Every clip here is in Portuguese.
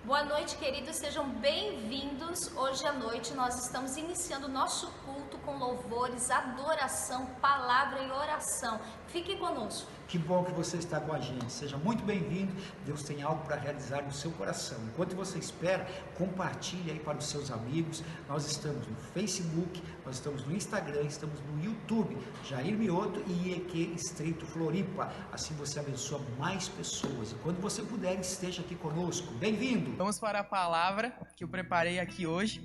Boa noite, queridos, sejam bem-vindos. Hoje à noite nós estamos iniciando o nosso culto com louvores, adoração, palavra e oração. Fique conosco. Que bom que você está com a gente, seja muito bem-vindo. Deus tem algo para realizar no seu coração. Enquanto você espera, compartilhe aí para os seus amigos. Nós estamos no Facebook, nós estamos no Instagram, estamos no YouTube, Jair Mioto e IEQ Estreito Floripa. Assim você abençoa mais pessoas. E quando você puder, esteja aqui conosco. Bem-vindo! Vamos para a palavra que eu preparei aqui hoje.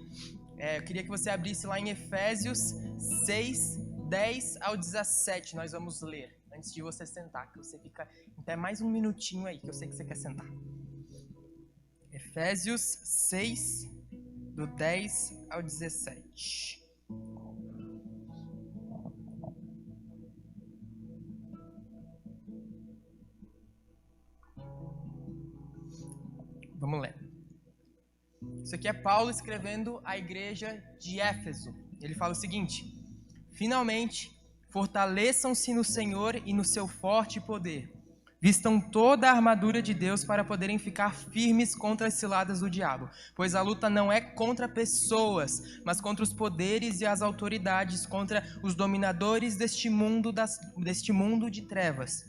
Eu queria que você abrisse lá em Efésios 6, 10 ao 17. Nós vamos ler. Antes de você sentar, que você fica até mais um minutinho aí, que eu sei que você quer sentar. Efésios 6, do 10 ao 17. Vamos ler. Isso aqui é Paulo escrevendo à igreja de Éfeso. Ele fala o seguinte: finalmente, fortaleçam-se no Senhor e no seu forte poder. Vistam toda a armadura de Deus para poderem ficar firmes contra as ciladas do diabo. Pois a luta não é contra pessoas, mas contra os poderes e as autoridades, contra os dominadores deste mundo de trevas,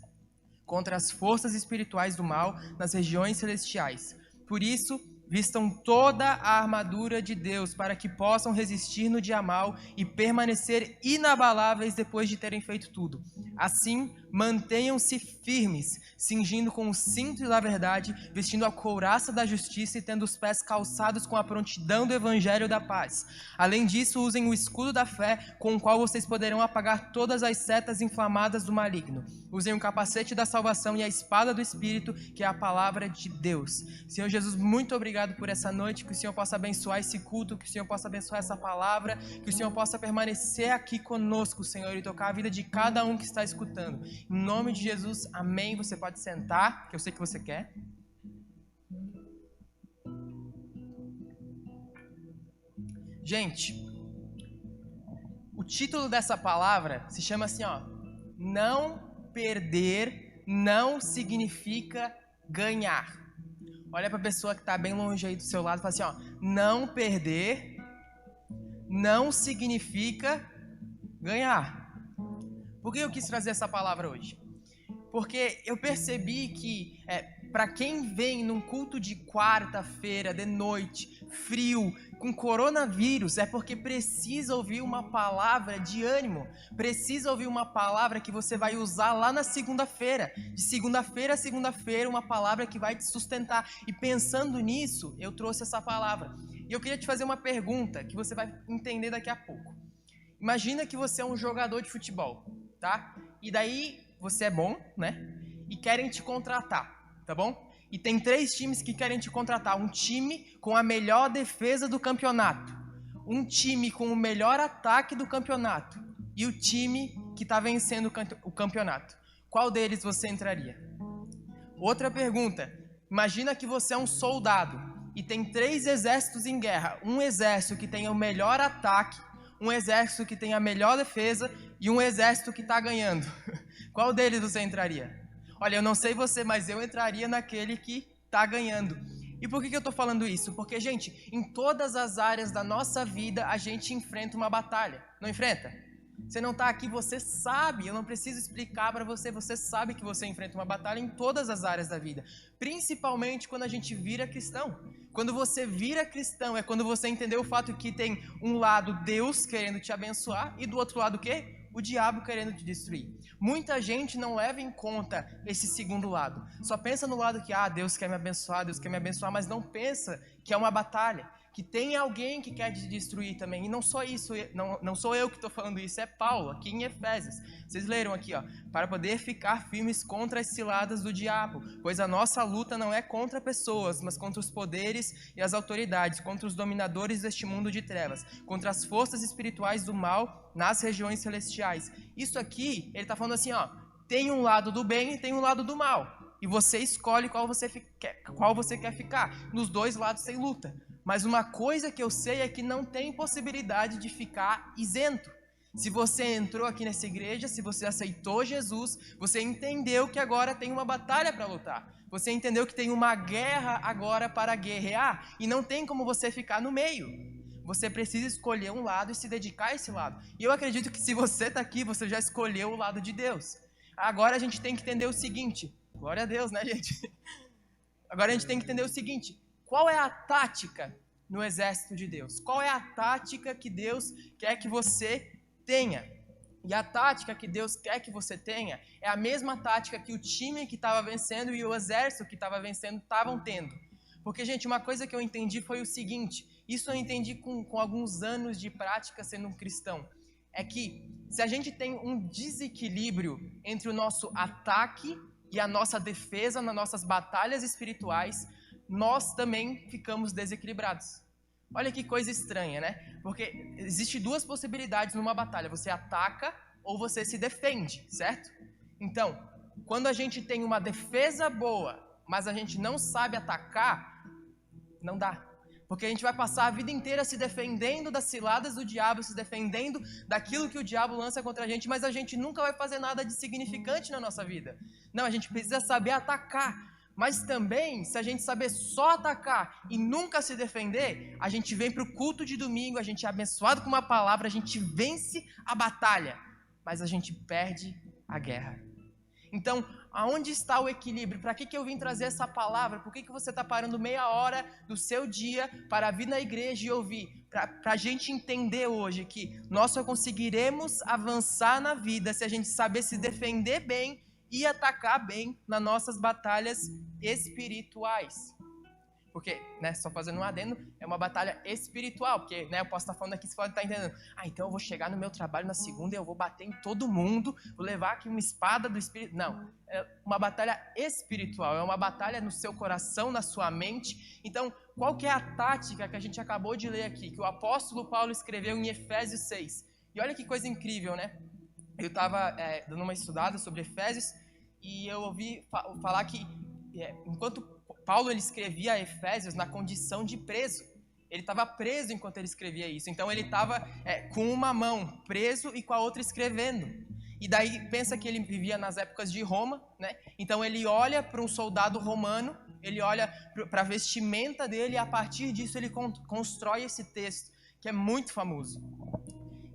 contra as forças espirituais do mal nas regiões celestiais. Por isso, vistam toda a armadura de Deus para que possam resistir no dia mau e permanecer inabaláveis depois de terem feito tudo. Assim, mantenham-se firmes, cingindo com o cinto da verdade, vestindo a couraça da justiça e tendo os pés calçados com a prontidão do evangelho da paz. Além disso, usem o escudo da fé, com o qual vocês poderão apagar todas as setas inflamadas do maligno. Usem o capacete da salvação e a espada do Espírito, que é a palavra de Deus. Senhor Jesus, muito obrigado por essa noite, que o Senhor possa abençoar esse culto, que o Senhor possa abençoar essa palavra, que o Senhor possa permanecer aqui conosco, Senhor, e tocar a vida de cada um que está escutando. Em nome de Jesus, amém. Você pode sentar, que eu sei que você quer. Gente, o título dessa palavra se chama assim, ó: não perder não significa ganhar. Olha para a pessoa que está bem longe aí do seu lado e fala assim, ó: não perder não significa ganhar. Por que eu quis trazer essa palavra hoje? Porque eu percebi que para quem vem num culto de quarta-feira, de noite, frio, com coronavírus, é porque precisa ouvir uma palavra de ânimo, precisa ouvir uma palavra que você vai usar lá na segunda-feira, de segunda-feira a segunda-feira, uma palavra que vai te sustentar. E pensando nisso, eu trouxe essa palavra. E eu queria te fazer uma pergunta que você vai entender daqui a pouco. Imagina que você é um jogador de futebol, tá? E daí você é bom, né? E querem te contratar, tá bom? E tem 3 times que querem te contratar. Um time com a melhor defesa do campeonato, um time com o melhor ataque do campeonato e o time que está vencendo o campeonato. Qual deles você entraria? Outra pergunta. Imagina que você é um soldado e tem 3 exércitos em guerra. Um exército que tem o melhor ataque, um exército que tem a melhor defesa e um exército que está ganhando. Qual deles você entraria? Olha, eu não sei você, mas eu entraria naquele que está ganhando. E por que eu estou falando isso? Porque, gente, em todas as áreas da nossa vida, a gente enfrenta uma batalha. Não enfrenta? Você não está aqui, você sabe, eu não preciso explicar para você, você sabe que você enfrenta uma batalha em todas as áreas da vida. Principalmente quando a gente vira cristão. Quando você vira cristão, é quando você entendeu o fato que tem um lado Deus querendo te abençoar e do outro lado o quê? O diabo querendo te destruir. Muita gente não leva em conta esse segundo lado. Só pensa no lado que, Deus quer me abençoar, mas não pensa que é uma batalha, que tem alguém que quer te destruir também. E não só isso, não sou eu que estou falando isso, é Paulo, aqui em Efésios. Vocês leram aqui, ó: para poder ficar firmes contra as ciladas do diabo, pois a nossa luta não é contra pessoas, mas contra os poderes e as autoridades, contra os dominadores deste mundo de trevas, contra as forças espirituais do mal nas regiões celestiais. Isso aqui, ele está falando assim, ó: tem um lado do bem e tem um lado do mal. E você escolhe qual você quer ficar. Nos 2 lados tem luta. Mas uma coisa que eu sei é que não tem possibilidade de ficar isento. Se você entrou aqui nessa igreja, se você aceitou Jesus, você entendeu que agora tem uma batalha para lutar. Você entendeu que tem uma guerra agora para guerrear e não tem como você ficar no meio. Você precisa escolher um lado e se dedicar a esse lado. E eu acredito que se você está aqui, você já escolheu o lado de Deus. Agora a gente tem que entender o seguinte. Glória a Deus, né, gente? Agora a gente tem que entender o seguinte. Qual é a tática no exército de Deus? Qual é a tática que Deus quer que você tenha? E a tática que Deus quer que você tenha é a mesma tática que o time que estava vencendo e o exército que estava vencendo estavam tendo. Porque, gente, uma coisa que eu entendi foi o seguinte, isso eu entendi com alguns anos de prática sendo um cristão, é que se a gente tem um desequilíbrio entre o nosso ataque e a nossa defesa nas nossas batalhas espirituais, nós também ficamos desequilibrados. Olha que coisa estranha, né? Porque existem duas possibilidades numa batalha. Você ataca ou você se defende, certo? Então, quando a gente tem uma defesa boa, mas a gente não sabe atacar, não dá. Porque a gente vai passar a vida inteira se defendendo das ciladas do diabo, se defendendo daquilo que o diabo lança contra a gente, mas a gente nunca vai fazer nada de significante na nossa vida. Não, a gente precisa saber atacar. Mas também, se a gente saber só atacar e nunca se defender, a gente vem para o culto de domingo, a gente é abençoado com uma palavra, a gente vence a batalha, mas a gente perde a guerra. Então, aonde está o equilíbrio? Para que eu vim trazer essa palavra? Por que você está parando meia hora do seu dia para vir na igreja e ouvir? Para a gente entender hoje que nós só conseguiremos avançar na vida se a gente saber se defender bem e atacar bem nas nossas batalhas espirituais. Porque, né, só fazendo um adendo, é uma batalha espiritual, porque, né, eu posso estar falando aqui, você pode estar entendendo. Então eu vou chegar no meu trabalho na segunda e eu vou bater em todo mundo, vou levar aqui uma espada do espírito. Não, é uma batalha espiritual, é uma batalha no seu coração, na sua mente. Então, qual que é a tática que a gente acabou de ler aqui, que o apóstolo Paulo escreveu em Efésios 6? E olha que coisa incrível, né? Eu estava dando uma estudada sobre Efésios e eu ouvi falar que enquanto Paulo ele escrevia a Efésios na condição de preso, ele estava preso enquanto ele escrevia isso, então ele estava com uma mão preso e com a outra escrevendo. E daí pensa que ele vivia nas épocas de Roma, né? Então ele olha para um soldado romano, ele olha para a vestimenta dele e a partir disso ele constrói esse texto que é muito famoso.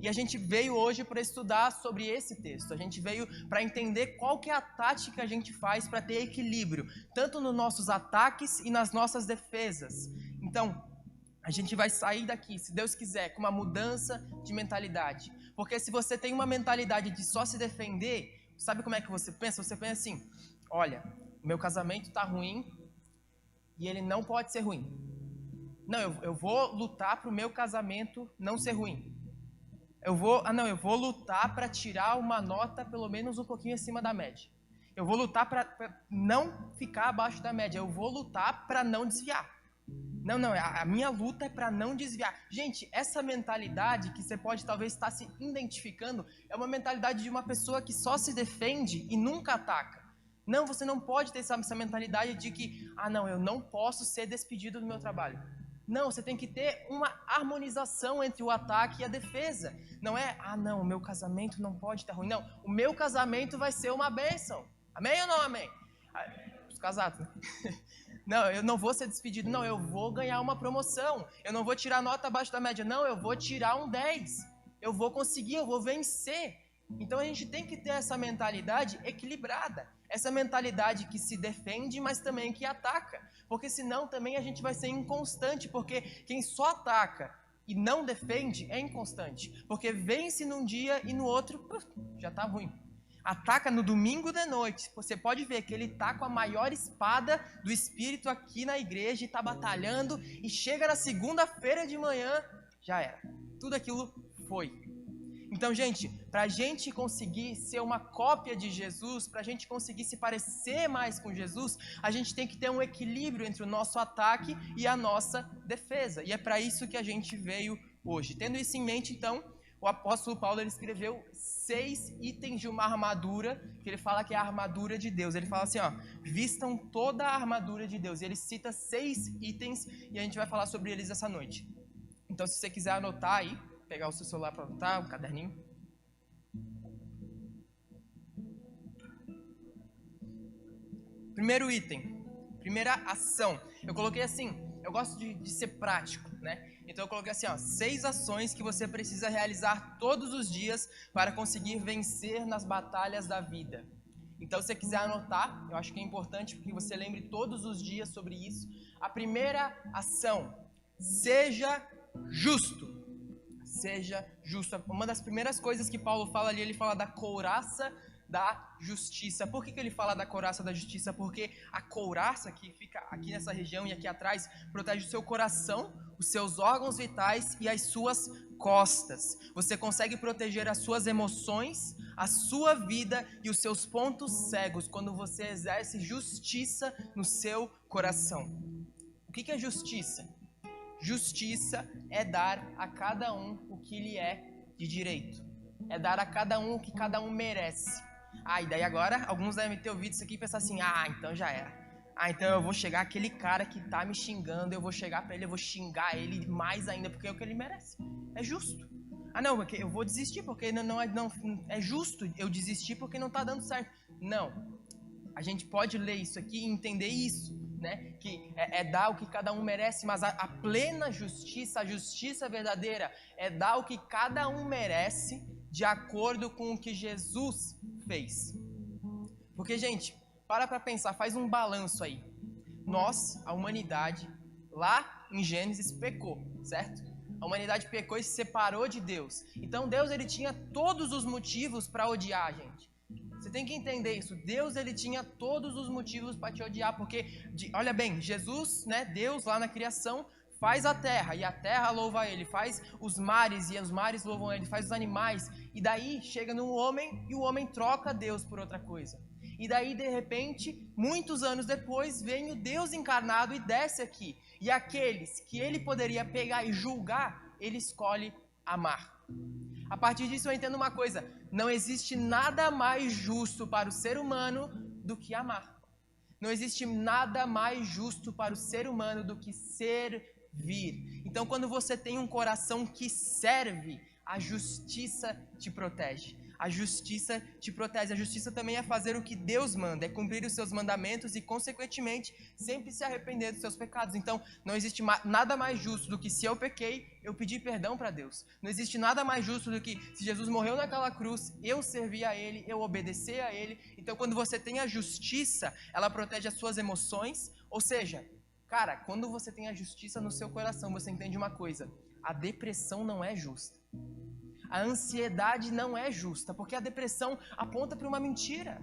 E a gente veio hoje para estudar sobre esse texto. A gente veio para entender qual que é a tática que a gente faz para ter equilíbrio, tanto nos nossos ataques e nas nossas defesas. Então, a gente vai sair daqui, se Deus quiser, com uma mudança de mentalidade. Porque se você tem uma mentalidade de só se defender, sabe como é que você pensa? Você pensa assim, olha, meu casamento está ruim e ele não pode ser ruim. Não, eu vou lutar para o meu casamento não ser ruim. Eu vou lutar para tirar uma nota pelo menos um pouquinho acima da média. Eu vou lutar para não ficar abaixo da média. Eu vou lutar para não desviar. Não, a minha luta é para não desviar. Gente, essa mentalidade que você pode talvez estar se identificando é uma mentalidade de uma pessoa que só se defende e nunca ataca. Não, você não pode ter essa mentalidade de que, eu não posso ser despedido do meu trabalho. Não, você tem que ter uma harmonização entre o ataque e a defesa. Não é, o meu casamento não pode estar ruim. Não, o meu casamento vai ser uma bênção. Amém ou não amém? Os casados, né? Não, eu não vou ser despedido. Não, eu vou ganhar uma promoção. Eu não vou tirar nota abaixo da média. Não, eu vou tirar um 10. Eu vou conseguir, eu vou vencer. Então a gente tem que ter essa mentalidade equilibrada. Essa mentalidade que se defende, mas também que ataca. Porque senão também a gente vai ser inconstante, porque quem só ataca e não defende é inconstante. Porque vence num dia e no outro já está ruim. Ataca no domingo de noite, você pode ver que ele está com a maior espada do Espírito aqui na igreja e está batalhando, e chega na segunda-feira de manhã, já era. Tudo aquilo foi. Então, gente, para a gente conseguir ser uma cópia de Jesus, para a gente conseguir se parecer mais com Jesus, a gente tem que ter um equilíbrio entre o nosso ataque e a nossa defesa. E é para isso que a gente veio hoje. Tendo isso em mente, então, o apóstolo Paulo ele escreveu 6 itens de uma armadura, que ele fala que é a armadura de Deus. Ele fala assim, vistam toda a armadura de Deus. E ele cita 6 itens e a gente vai falar sobre eles essa noite. Então, se você quiser anotar aí, pegar o seu celular para anotar, um caderninho. Primeiro item, primeira ação. Eu coloquei assim, eu gosto de ser prático, né? Então eu coloquei assim, 6 ações que você precisa realizar todos os dias para conseguir vencer nas batalhas da vida. Então, se você quiser anotar, eu acho que é importante que você lembre todos os dias sobre isso. A primeira ação, seja justo. Seja justo. Uma das primeiras coisas que Paulo fala ali, ele fala da couraça da justiça. Por que ele fala da couraça da justiça? Porque a couraça que fica aqui nessa região e aqui atrás protege o seu coração, os seus órgãos vitais e as suas costas. Você consegue proteger as suas emoções, a sua vida e os seus pontos cegos quando você exerce justiça no seu coração. O que é justiça? Justiça é dar a cada um o que lhe é de direito. É dar a cada um o que cada um merece. E daí agora, alguns devem ter ouvido isso aqui e pensar assim, então já era. Então eu vou chegar aquele cara que tá me xingando, eu vou chegar pra ele, eu vou xingar ele mais ainda, porque é o que ele merece. É justo. Não, porque eu vou desistir, porque não é justo eu desistir porque não tá dando certo. Não. A gente pode ler isso aqui e entender isso, né? Que é dar o que cada um merece, mas a plena justiça, a justiça verdadeira, é dar o que cada um merece de acordo com o que Jesus fez. Porque, gente, para pensar, faz um balanço aí. Nós, a humanidade, lá em Gênesis, pecou, certo? A humanidade pecou e se separou de Deus. Então Deus, ele tinha todos os motivos para odiar a gente. Você tem que entender isso. Deus, ele tinha todos os motivos para te odiar, porque, olha bem, Jesus, né, Deus lá na criação, faz a terra e a terra louva ele, faz os mares e os mares louvam ele, faz os animais, e daí chega no homem e o homem troca Deus por outra coisa. E daí, de repente, muitos anos depois, vem o Deus encarnado e desce aqui. E aqueles que ele poderia pegar e julgar, ele escolhe amar. A partir disso eu entendo uma coisa, não existe nada mais justo para o ser humano do que amar. Não existe nada mais justo para o ser humano do que servir. Então, quando você tem um coração que serve, a justiça te protege. A justiça te protege. A justiça também é fazer o que Deus manda, é cumprir os seus mandamentos e, consequentemente, sempre se arrepender dos seus pecados. Então, não existe nada mais justo do que, se eu pequei, eu pedir perdão para Deus. Não existe nada mais justo do que, se Jesus morreu naquela cruz, eu servir a Ele, eu obedecer a Ele. Então, quando você tem a justiça, ela protege as suas emoções. Ou seja, cara, quando você tem a justiça no seu coração, você entende uma coisa: a depressão não é justa. A ansiedade não é justa, porque a depressão aponta para uma mentira.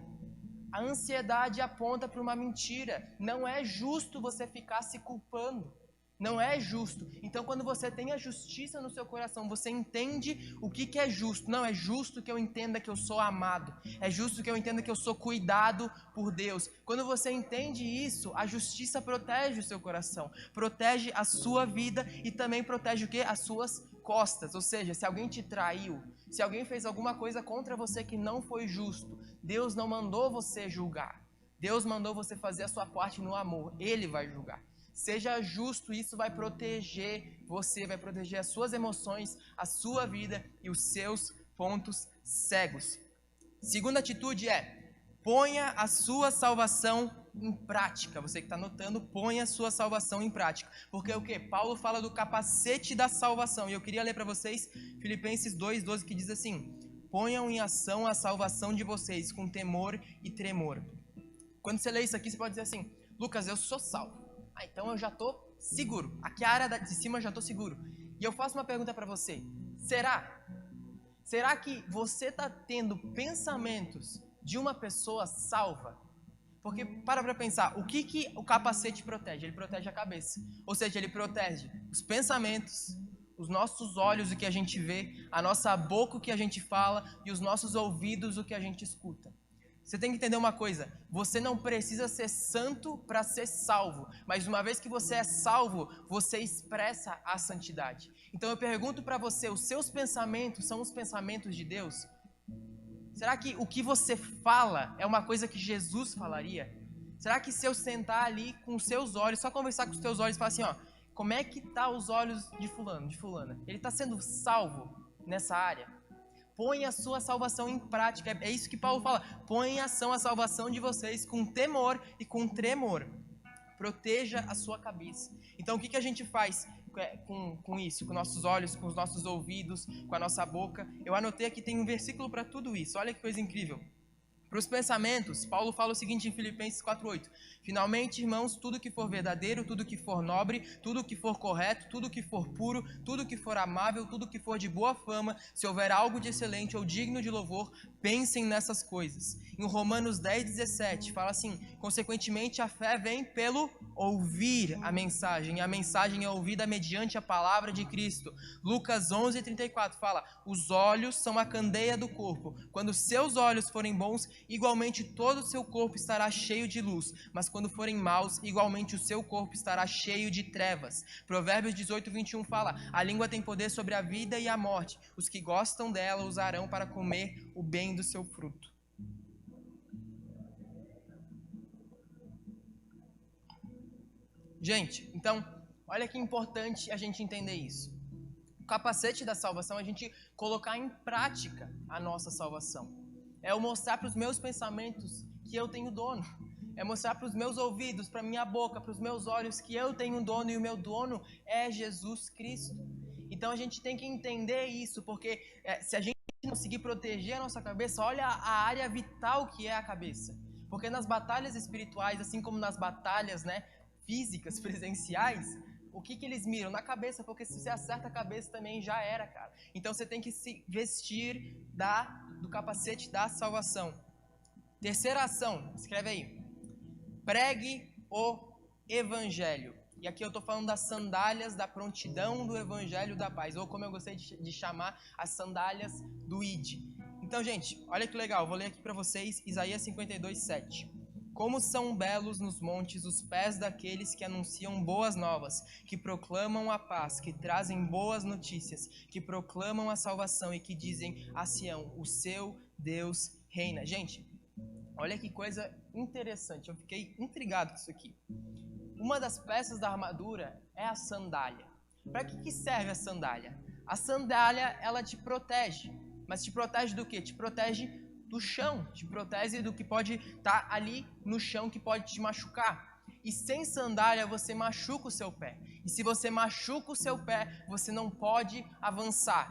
A ansiedade aponta para uma mentira. Não é justo você ficar se culpando. Não é justo. Então, quando você tem a justiça no seu coração, você entende o que é justo. Não, é justo que eu entenda que eu sou amado. É justo que eu entenda que eu sou cuidado por Deus. Quando você entende isso, a justiça protege o seu coração. Protege a sua vida e também protege o quê? As suas costas. Ou seja, se alguém te traiu, se alguém fez alguma coisa contra você que não foi justo, Deus não mandou você julgar. Deus mandou você fazer a sua parte no amor. Ele vai julgar. Seja justo, isso vai proteger você, vai proteger as suas emoções, a sua vida e os seus pontos cegos. Segunda atitude é: ponha a sua salvação em prática. Você que está anotando, ponha a sua salvação em prática. Porque o que? Paulo fala do capacete da salvação. E eu queria ler para vocês Filipenses 2:12, que diz assim: ponham em ação a salvação de vocês com temor e tremor. Quando você lê isso aqui, você pode dizer assim: Lucas, eu sou salvo. Então eu já estou seguro. Aqui a área de cima eu já estou seguro. E eu faço uma pergunta para você. Será que você está tendo pensamentos de uma pessoa salva? Porque para pensar, o que o capacete protege? Ele protege a cabeça. Ou seja, ele protege os pensamentos, os nossos olhos, o que a gente vê, a nossa boca, o que a gente fala, e os nossos ouvidos, o que a gente escuta. Você tem que entender uma coisa: você não precisa ser santo para ser salvo, mas uma vez que você é salvo, você expressa a santidade. Então eu pergunto para você, os seus pensamentos são os pensamentos de Deus? Será que o que você fala é uma coisa que Jesus falaria? Será que se eu sentar ali com os seus olhos, só conversar com os teus olhos e falar assim, como é que tá os olhos de fulano, de fulana? Ele está sendo salvo nessa área? põe a sua salvação em prática. É isso que Paulo fala. Põe em ação a salvação de vocês com temor e com tremor. Proteja a sua cabeça. Então, o que a gente faz com isso? Com nossos olhos, com os nossos ouvidos, com a nossa boca? Eu anotei aqui, tem um versículo para tudo isso. Olha que coisa incrível. Para os pensamentos, Paulo fala o seguinte em Filipenses 4:8. Finalmente, irmãos, tudo que for verdadeiro, tudo que for nobre, tudo que for correto, tudo que for puro, tudo que for amável, tudo que for de boa fama, se houver algo de excelente ou digno de louvor, pensem nessas coisas. Em Romanos 10:17 fala assim: consequentemente, a fé vem pelo ouvir a mensagem, e a mensagem é ouvida mediante a palavra de Cristo. Lucas 11:34 fala: os olhos são a candeia do corpo. Quando seus olhos forem bons, igualmente todo o seu corpo estará cheio de luz, mas quando forem maus, igualmente o seu corpo estará cheio de trevas. Provérbios 18:21 fala: a língua tem poder sobre a vida e a morte. Os que gostam dela usarão para comer o bem do seu fruto. Gente, então, olha que importante a gente entender isso. O capacete da salvação é a gente colocar em prática a nossa salvação. É eu mostrar para os meus pensamentos que eu tenho dono. É mostrar para os meus ouvidos, para a minha boca, para os meus olhos que eu tenho um dono e o meu dono é Jesus Cristo. Então a gente tem que entender isso, porque se a gente não conseguir proteger a nossa cabeça, olha a área vital que é a cabeça. Porque nas batalhas espirituais, assim como nas batalhas, físicas, presenciais, o que eles miram? Na cabeça, porque se você acerta a cabeça também já era, cara. Então você tem que se vestir do capacete da salvação. Terceira ação, escreve aí. Pregue o evangelho. E aqui eu estou falando das sandálias da prontidão do evangelho da paz, ou como eu gostei de chamar, as sandálias do ID. Então, gente, olha que legal, vou ler aqui para vocês Isaías 52:7. Como são belos nos montes os pés daqueles que anunciam boas novas, que proclamam a paz, que trazem boas notícias, que proclamam a salvação e que dizem a Sião: o seu Deus reina. Gente, olha que coisa interessante, eu fiquei intrigado com isso aqui. Uma das peças da armadura é a sandália. Para que serve a sandália? A sandália, ela te protege. Mas te protege do quê? Te protege do chão. Te protege do que pode estar ali no chão, que pode te machucar. E sem sandália, você machuca o seu pé. E se você machuca o seu pé, você não pode avançar.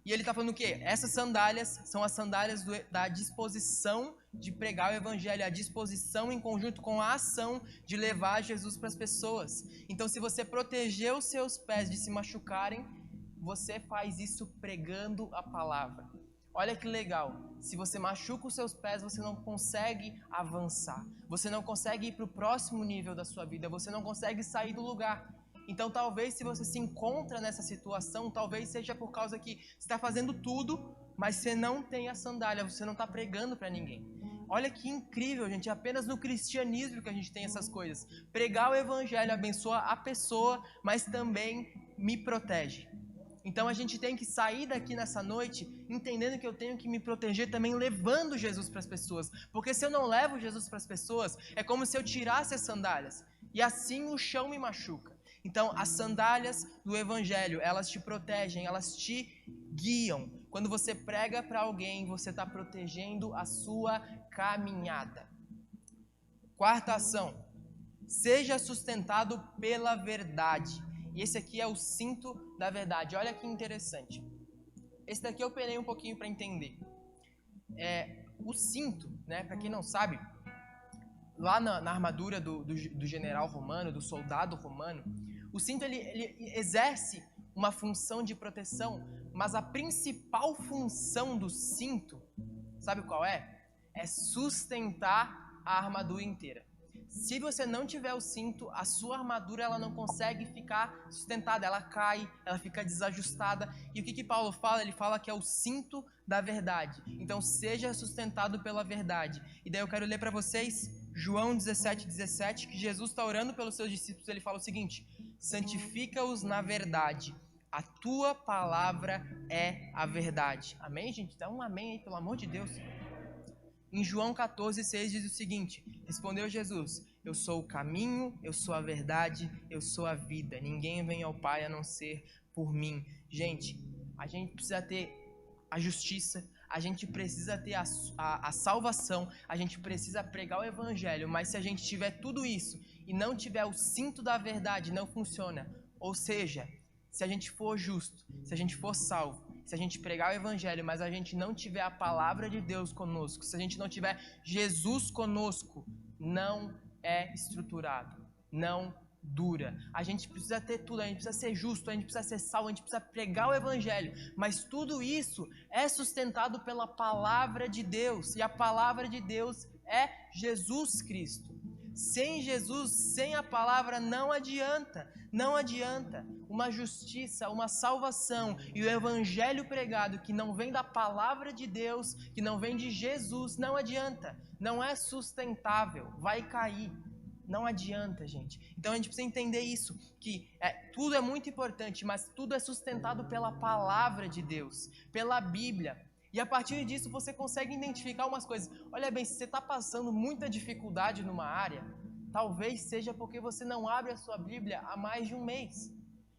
E ele está falando o quê? Essas sandálias são as sandálias da disposição de pregar o evangelho, a disposição em conjunto com a ação de levar Jesus para as pessoas. Então, se você proteger os seus pés de se machucarem, você faz isso pregando a palavra. Olha que legal, se você machuca os seus pés, você não consegue avançar. Você não consegue ir para o próximo nível da sua vida, você não consegue sair do lugar. Então, talvez se você se encontra nessa situação, talvez seja por causa que você está fazendo tudo, mas você não tem a sandália, você não está pregando para ninguém. Olha que incrível, gente, é apenas no cristianismo que a gente tem essas coisas. Pregar o evangelho abençoa a pessoa, mas também me protege. Então a gente tem que sair daqui nessa noite entendendo que eu tenho que me proteger também levando Jesus para as pessoas. Porque se eu não levo Jesus para as pessoas, é como se eu tirasse as sandálias. E assim o chão me machuca. Então as sandálias do evangelho, elas te protegem, elas te guiam. Quando você prega para alguém, você está protegendo a sua caminhada. Quarta ação. Seja sustentado pela verdade. E esse aqui é o cinto da verdade. Olha que interessante. Esse daqui eu penei um pouquinho para entender. O cinto, para quem não sabe, lá na armadura do general romano, do soldado romano, o cinto ele exerce uma função de proteção, mas a principal função do cinto, sabe qual é? É sustentar a armadura inteira. Se você não tiver o cinto, a sua armadura ela não consegue ficar sustentada, ela cai, ela fica desajustada. E o que Paulo fala? Ele fala que é o cinto da verdade. Então seja sustentado pela verdade. E daí eu quero ler para vocês João 17:17, que Jesus está orando pelos seus discípulos. Ele fala o seguinte: santifica-os na verdade. A tua palavra é a verdade. Amém, gente? Dá um amém aí, pelo amor de Deus. Em João 14:6 diz o seguinte: respondeu Jesus: eu sou o caminho, eu sou a verdade, eu sou a vida. Ninguém vem ao Pai a não ser por mim. Gente, a gente precisa ter a justiça, a gente precisa ter a salvação, a gente precisa pregar o evangelho, mas se a gente tiver tudo isso e não tiver o cinto da verdade, não funciona. Ou seja, se a gente for justo, se a gente for salvo, se a gente pregar o evangelho, mas a gente não tiver a palavra de Deus conosco, se a gente não tiver Jesus conosco, não é estruturado, não dura. A gente precisa ter tudo, a gente precisa ser justo, a gente precisa ser salvo, a gente precisa pregar o evangelho, mas tudo isso é sustentado pela palavra de Deus, e a palavra de Deus é Jesus Cristo. Sem Jesus, sem a palavra, não adianta. Não adianta. Uma justiça, uma salvação e o evangelho pregado que não vem da palavra de Deus, que não vem de Jesus, não adianta. Não é sustentável, vai cair. Não adianta, gente. Então a gente precisa entender isso, que tudo é muito importante, mas tudo é sustentado pela palavra de Deus, pela Bíblia. E a partir disso você consegue identificar umas coisas. Olha bem, se você está passando muita dificuldade numa área, talvez seja porque você não abre a sua Bíblia há mais de um mês.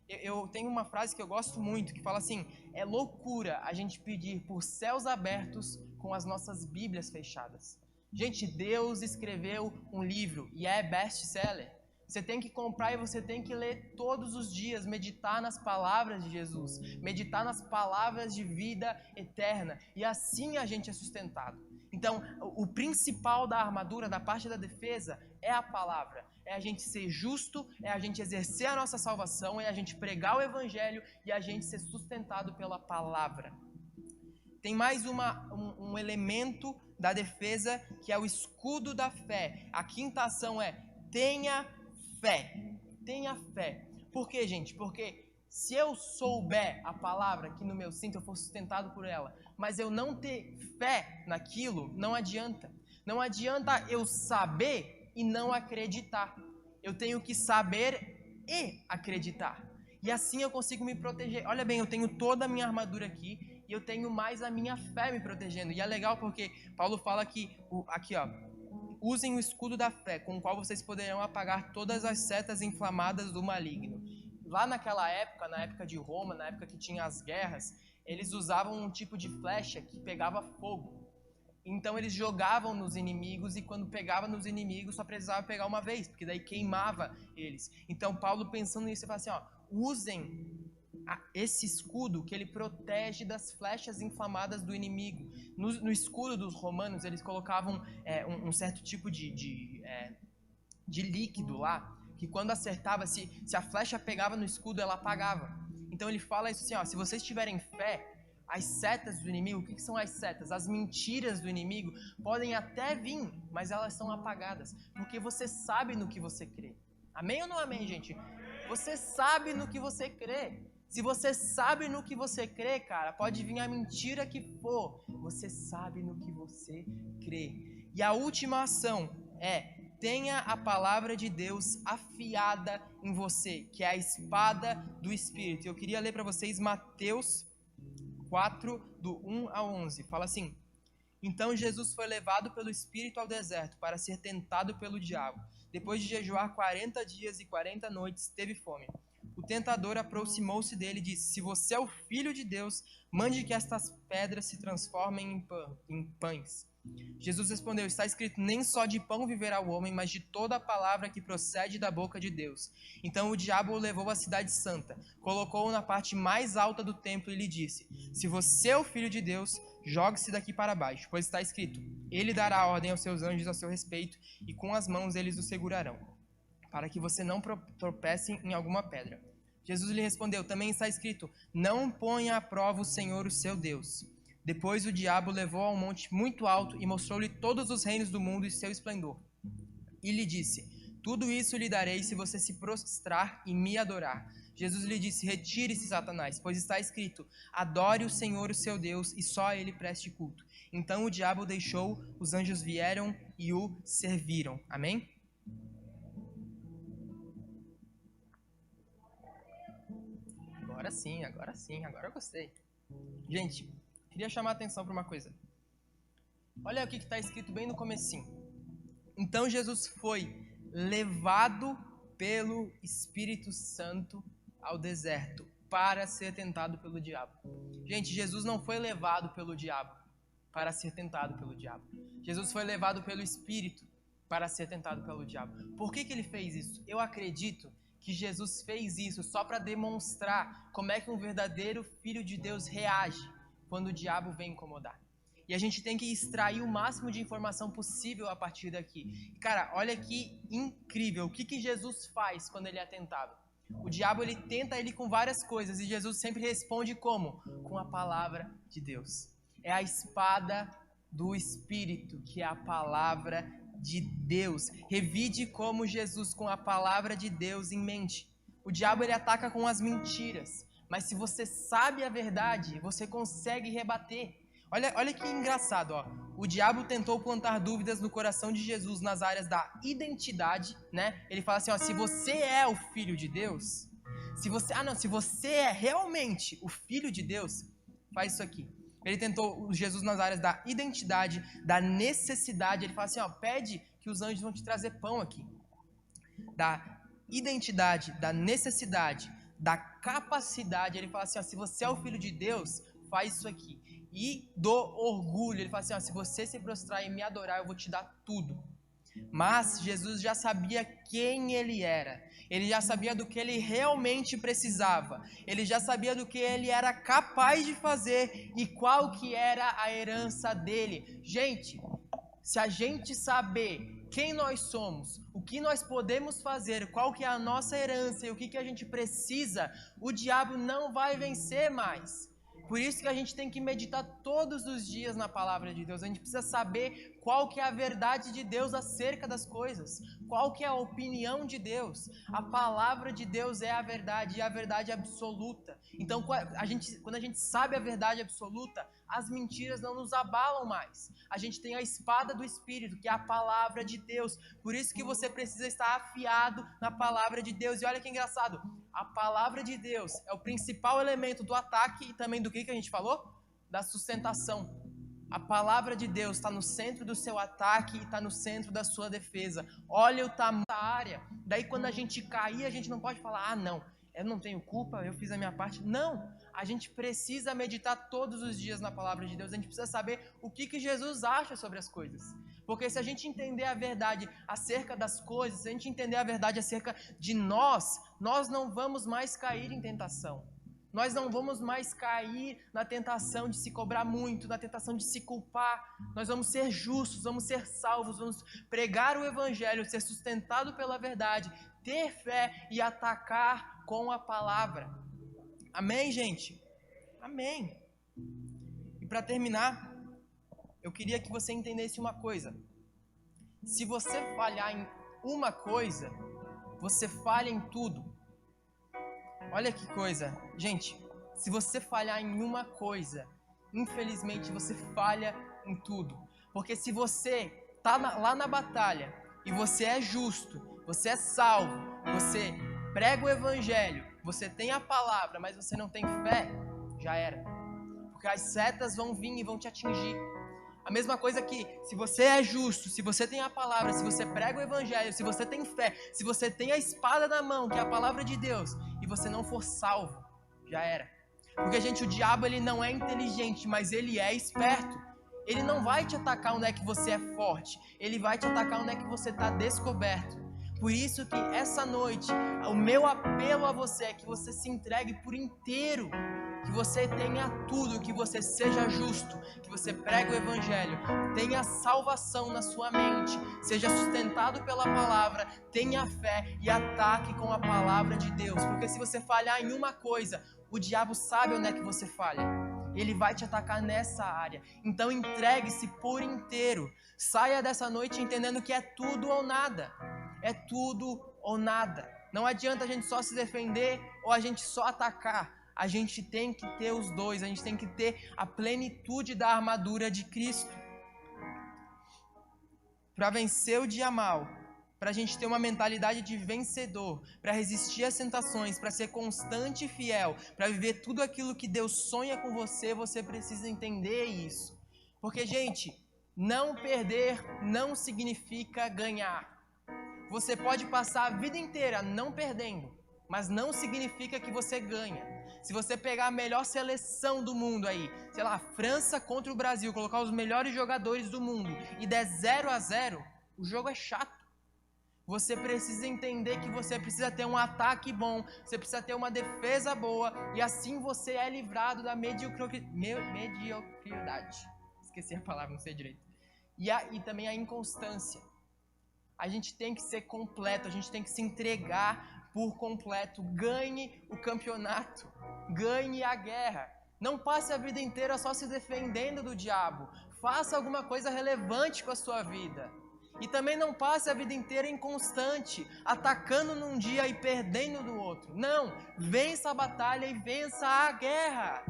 Eu tenho uma frase que eu gosto muito, que fala assim: é loucura a gente pedir por céus abertos com as nossas Bíblias fechadas. Gente, Deus escreveu um livro e é best-seller. Você tem que comprar e você tem que ler todos os dias, meditar nas palavras de Jesus, meditar nas palavras de vida eterna, e assim a gente é sustentado. Então, o principal da armadura, da parte da defesa, é a palavra. É a gente ser justo, é a gente exercer a nossa salvação, é a gente pregar o evangelho e a gente ser sustentado pela palavra. Tem mais um elemento da defesa, que é o escudo da fé. A quinta ação é: tenha fé. Tenha fé. Por quê, gente? Porque se eu souber a palavra aqui no meu cinto, eu for sustentado por ela, mas eu não ter fé naquilo, não adianta. Não adianta eu saber e não acreditar. Eu tenho que saber e acreditar. E assim eu consigo me proteger. Olha bem, eu tenho toda a minha armadura aqui e eu tenho mais a minha fé me protegendo. E é legal porque Paulo fala que, aqui ó, usem o escudo da fé, com o qual vocês poderão apagar todas as setas inflamadas do maligno. Lá naquela época, na época de Roma, na época que tinha as guerras, eles usavam um tipo de flecha que pegava fogo. Então eles jogavam nos inimigos e quando pegava nos inimigos só precisava pegar uma vez, porque daí queimava eles. Então Paulo, pensando nisso, ele fala assim, ó, usem esse escudo que ele protege das flechas inflamadas do inimigo. No escudo dos romanos eles colocavam um certo tipo de líquido lá, que quando acertava, se a flecha pegava no escudo, ela apagava. Então ele fala isso assim, ó, se vocês tiverem fé, as setas do inimigo, o que são as setas? As mentiras do inimigo podem até vir, mas elas são apagadas, porque você sabe no que você crê. Amém ou não amém, gente? Você sabe no que você crê. Se você sabe no que você crê, cara, pode vir a mentira que for, você sabe no que você crê. E a última ação é: tenha a palavra de Deus afiada em você, que é a espada do Espírito. Eu queria ler para vocês Mateus 4, do 1 ao 11. Fala assim: então Jesus foi levado pelo Espírito ao deserto para ser tentado pelo diabo. Depois de jejuar 40 dias e 40 noites, teve fome. O tentador aproximou-se dele e disse: se você é o Filho de Deus, mande que estas pedras se transformem em pães. Jesus respondeu: está escrito, nem só de pão viverá o homem, mas de toda a palavra que procede da boca de Deus. Então o diabo o levou à cidade santa, colocou-o na parte mais alta do templo e lhe disse: se você é o Filho de Deus, jogue-se daqui para baixo, pois está escrito, ele dará ordem aos seus anjos a seu respeito, e com as mãos eles o segurarão, para que você não tropece em alguma pedra. Jesus lhe respondeu: também está escrito, não ponha à prova o Senhor, o seu Deus. Depois o diabo levou a um monte muito alto e mostrou-lhe todos os reinos do mundo e seu esplendor. E lhe disse: tudo isso lhe darei se você se prostrar e me adorar. Jesus lhe disse: retire-se, Satanás, pois está escrito, adore o Senhor, o seu Deus, e só a ele preste culto. Então o diabo o deixou, os anjos vieram e o serviram. Amém? Agora sim, agora eu gostei. Gente, queria chamar a atenção para uma coisa. Olha o que está escrito bem no comecinho. Então Jesus foi levado pelo Espírito Santo ao deserto para ser tentado pelo diabo. Gente, Jesus não foi levado pelo diabo. para ser tentado pelo diabo. Jesus foi levado pelo Espírito para ser tentado pelo diabo. Por que ele fez isso? Eu acredito que Jesus fez isso só para demonstrar como é que um verdadeiro filho de Deus reage quando o diabo vem incomodar. E a gente tem que extrair o máximo de informação possível a partir daqui. Cara, olha que incrível. O que Jesus faz quando ele é tentado? O diabo, ele tenta ele com várias coisas e Jesus sempre responde como? Com a palavra de Deus. É a espada do Espírito, que é a palavra de Deus. Revide como Jesus com a palavra de Deus em mente. O diabo, ele ataca com as mentiras. Mas se você sabe a verdade, você consegue rebater. Olha que engraçado, ó. O diabo tentou plantar dúvidas no coração de Jesus nas áreas da identidade, né? Ele fala assim, ó, se você é o filho de Deus, se você é realmente o filho de Deus, faz isso aqui. Ele tentou Jesus nas áreas da identidade, da necessidade. Ele fala assim, ó, pede que os anjos vão te trazer pão aqui. Da identidade, da necessidade, da capacidade. Ele fala assim, ó, se você é o filho de Deus, faz isso aqui. E do orgulho, ele fala assim, ó, se você se prostrar e me adorar, eu vou te dar tudo. Mas Jesus já sabia quem ele era. Ele já sabia do que ele realmente precisava. Ele já sabia do que ele era capaz de fazer e qual que era a herança dele. Gente, se a gente saber quem nós somos, o que nós podemos fazer, qual que é a nossa herança e o que a gente precisa, o diabo não vai vencer mais. Por isso que a gente tem que meditar todos os dias na palavra de Deus. A gente precisa saber qual que é a verdade de Deus acerca das coisas. Qual que é a opinião de Deus. A palavra de Deus é a verdade e a verdade absoluta. Então, quando a gente sabe a verdade absoluta, as mentiras não nos abalam mais. A gente tem a espada do Espírito, que é a palavra de Deus. Por isso que você precisa estar afiado na palavra de Deus. E olha que engraçado, a palavra de Deus é o principal elemento do ataque e também do que a gente falou? Da sustentação. A palavra de Deus está no centro do seu ataque e está no centro da sua defesa. Olha o tamanho da área. Daí quando a gente cair, a gente não pode falar, não, eu não tenho culpa, eu fiz a minha parte. Não, a gente precisa meditar todos os dias na palavra de Deus. A gente precisa saber o que Jesus acha sobre as coisas. Porque se a gente entender a verdade acerca das coisas, se a gente entender a verdade acerca de nós não vamos mais cair em tentação. Nós não vamos mais cair na tentação de se cobrar muito, na tentação de se culpar. Nós vamos ser justos, vamos ser salvos, vamos pregar o evangelho, ser sustentado pela verdade, ter fé e atacar com a palavra. Amém, gente? Amém. E para terminar, eu queria que você entendesse uma coisa. Se você falhar em uma coisa, você falha em tudo. Olha que coisa. Gente, se você falhar em uma coisa, infelizmente você falha em tudo. Porque se você está lá na batalha e você é justo, você é salvo, você prega o evangelho, você tem a palavra, mas você não tem fé, já era. Porque as setas vão vir e vão te atingir. A mesma coisa que se você é justo, se você tem a palavra, se você prega o evangelho, se você tem fé, se você tem a espada na mão, que é a palavra de Deus, e você não for salvo, já era. Porque, gente, o diabo ele não é inteligente, mas ele é esperto. Ele não vai te atacar onde é que você é forte, ele vai te atacar onde é que você está descoberto. Por isso que essa noite, o meu apelo a você é que você se entregue por inteiro, que você tenha tudo, que você seja justo, que você pregue o evangelho, tenha salvação na sua mente, seja sustentado pela palavra, tenha fé e ataque com a palavra de Deus. Porque se você falhar em uma coisa, o diabo sabe onde é que você falha. Ele vai te atacar nessa área. Então entregue-se por inteiro. Saia dessa noite entendendo que é tudo ou nada. É tudo ou nada. Não adianta a gente só se defender ou a gente só atacar. A gente tem que ter os dois. A gente tem que ter a plenitude da armadura de Cristo. Para vencer o dia mal, para a gente ter uma mentalidade de vencedor, para resistir às tentações, para ser constante e fiel, para viver tudo aquilo que Deus sonha com você, você precisa entender isso. Porque, gente, não perder não significa ganhar. Você pode passar a vida inteira não perdendo, mas não significa que você ganha. Se você pegar a melhor seleção do mundo aí, sei lá, França contra o Brasil, colocar os melhores jogadores do mundo e der 0-0, o jogo é chato. Você precisa entender que você precisa ter um ataque bom, você precisa ter uma defesa boa, e assim você é livrado da mediocridade. Esqueci a palavra, não sei direito. E também a inconstância. A gente tem que ser completo, a gente tem que se entregar por completo. Ganhe o campeonato, ganhe a guerra. Não passe a vida inteira só se defendendo do diabo. Faça alguma coisa relevante com a sua vida. E também não passe a vida inteira inconstante, atacando num dia e perdendo no outro. Não, vença a batalha e vença a guerra.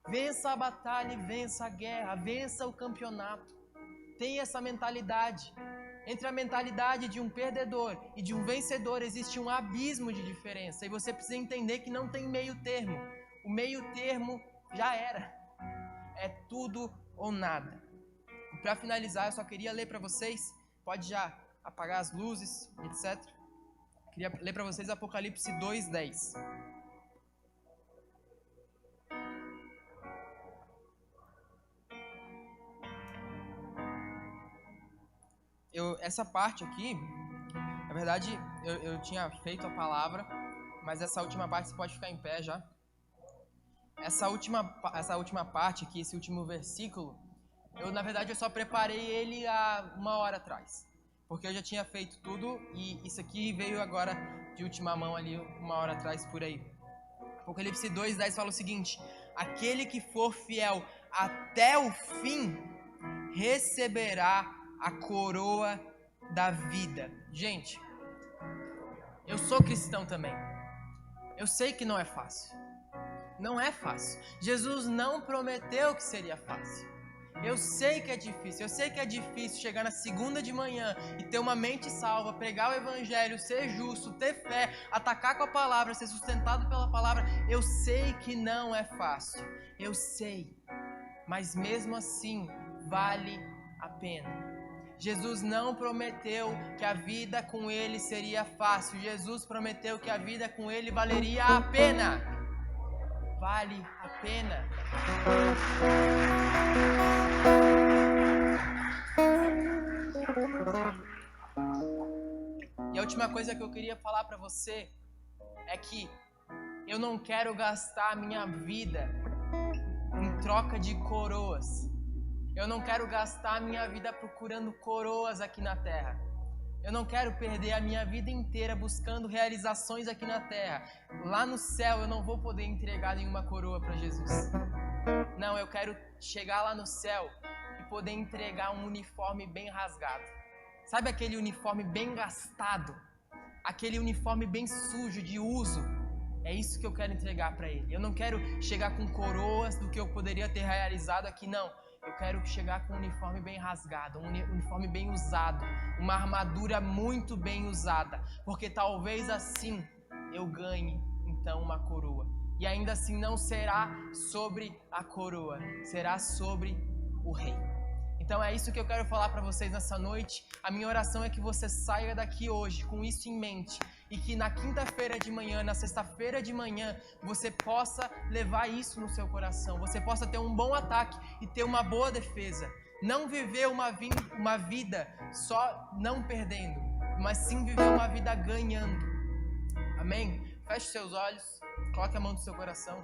Vença a batalha e vença a guerra, vença o campeonato. Tenha essa mentalidade. Entre a mentalidade de um perdedor e de um vencedor existe um abismo de diferença. E você precisa entender que não tem meio termo. O meio termo já era. É tudo ou nada. Para finalizar, eu só queria ler para vocês. Pode já apagar as luzes, etc. Queria ler para vocês Apocalipse 2:10. Essa parte aqui, na verdade, eu tinha feito a palavra, mas essa última parte você pode ficar em pé já. Essa última parte aqui, esse último versículo, na verdade, eu só preparei ele há 1 hora atrás. Porque eu já tinha feito tudo e isso aqui veio agora de última mão ali, 1 hora atrás, por aí. Apocalipse 2:10 fala o seguinte: aquele que for fiel até o fim, receberá a coroa da vida. Gente, eu sou cristão também. Eu sei que não é fácil. Não é fácil. Jesus não prometeu que seria fácil. Eu sei que é difícil, eu sei que é difícil chegar na segunda de manhã e ter uma mente salva, pregar o evangelho, ser justo, ter fé, atacar com a palavra, ser sustentado pela palavra. Eu sei que não é fácil, eu sei, mas mesmo assim vale a pena. Jesus não prometeu que a vida com ele seria fácil, Jesus prometeu que a vida com ele valeria a pena. Vale a pena. E a última coisa que eu queria falar para você é que eu não quero gastar a minha vida em troca de coroas. Eu não quero gastar a minha vida procurando coroas aqui na terra. Eu não quero perder a minha vida inteira buscando realizações aqui na terra. Lá no céu eu não vou poder entregar nenhuma coroa para Jesus. Não, eu quero chegar lá no céu e poder entregar um uniforme bem rasgado. Sabe aquele uniforme bem gastado? Aquele uniforme bem sujo, de uso? É isso que eu quero entregar para ele. Eu não quero chegar com coroas do que eu poderia ter realizado aqui, não. Eu quero chegar com um uniforme bem rasgado, um uniforme bem usado, uma armadura muito bem usada, porque talvez assim eu ganhe então uma coroa. E ainda assim não será sobre a coroa, será sobre o rei. Então é isso que eu quero falar para vocês nessa noite. A minha oração é que você saia daqui hoje com isso em mente e que na quinta-feira de manhã, na sexta-feira de manhã, você possa levar isso no seu coração. Você possa ter um bom ataque e ter uma boa defesa. Não viver uma vida só não perdendo, mas sim viver uma vida ganhando. Amém? Feche seus olhos, coloque a mão no seu coração.